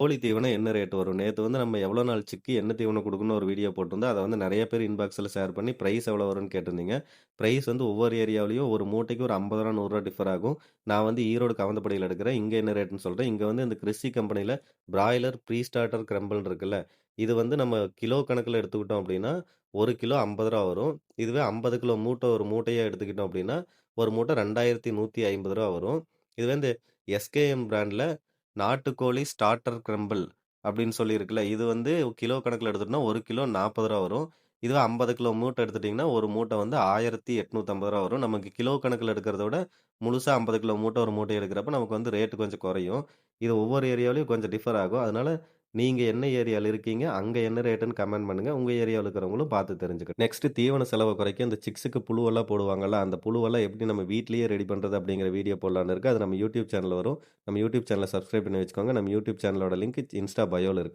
கோழி தீவனம் என்ன ரேட் வரும்? நேத்து வந்து நம்ம எவ்வளோ நாள் சிக்கு என்ன தீவனம் குடுக்கணும்னு ஒரு வீடியோ போட்டிருந்தோம். அத வந்து நெறைய பேர் இன்பாக்ஸ்ல ஷேர் பண்ணி பிரைஸ் எவ்வளோ வரும்னு கேட்டிருந்தீங்க. பிரைஸ் வந்து ஒவ்வொரு ஏரியாவிலயும் ஒரு மூட்டைக்கு ஒரு ரூ. 50 ரூ. 100 டிஃபர் ஆகும். நான் வந்து ஈரோடு கவுந்தப்படியில எடுக்கிறேன். இங்க என்ன ரேட்ன்னு சொல்றேன். இங்க வந்து இந்த கிறிஸி கம்பெனில பிராய்லர் ப்ரீ ஸ்டார்டர் கிரம்பிள்னு இருக்குல்ல. இது வந்து நம்ம கிலோ கணக்குல எடுத்துக்கிட்டோம் அப்டின்னா, 1 கிலோ ரூ. 50 வரும். இதுவே 50 கிலோ மூட்டை ஒரு மூட்டையா எடுத்துக்கிட்டோம் அப்டின்னா, ஒரு மூட்டை ரூ. 2150 வரும். இதுவே இந்த எஸ்கேஎம் பிராண்ட்ல நாட்டுக்கோழி ஸ்டார்டர் கிரம்பிள் அப்படின்னு சொல்லி இருக்குல்ல. இது வந்து கிலோ கணக்குல எடுத்துட்டோம்னா, 1 கிலோ ரூ. 40 வரும். இதுவே 50 கிலோ மூட்டை எடுத்துட்டீங்கன்னா, ஒரு மூட்டை வந்து ரூ. 1850 வரும். நமக்கு கிலோ கணக்குல எடுக்கிறத விட, முழுசா 50 கிலோ மூட்டை ஒரு மூட்டை எடுக்கிறப்ப நமக்கு வந்து ரேட் கொஞ்சம் குறையும். இது ஒவ்வொரு ஏரியாவிலயும் கொஞ்சம் டிஃபர் ஆகும். அதனால நீங்க என்ன ஏரியால இருக்கீங்க, அங்க என்ன ரேட்டுன்னு கமெண்ட் பண்ணுங்க. உங்க ஏரியாவுல இருக்கிறவங்களும் பார்த்து தெரிஞ்சுக்கட்டும். நெக்ஸ்ட் தீவன செலவ குறைக்க இந்த சிக்ஸுக்கு புழுவெல்லாம் போடுவாங்கல்ல, அந்த புழுவெல்லாம் எப்படி நம்ம வீட்லயே ரெடி பண்றது அப்படிங்கிற வீடியோ போடலான்னு இருக்கு. அது நம்ம யூடியூப் சேனல்ல வரும். நம்ம யூடியூப் சேனல சப்ஸ்கிரைப் பண்ணி வச்சுக்கோங்க. நம்ம யூடியூப் சேனலோட லிங்க் இன்ஸ்டா பயோல இருக்கு.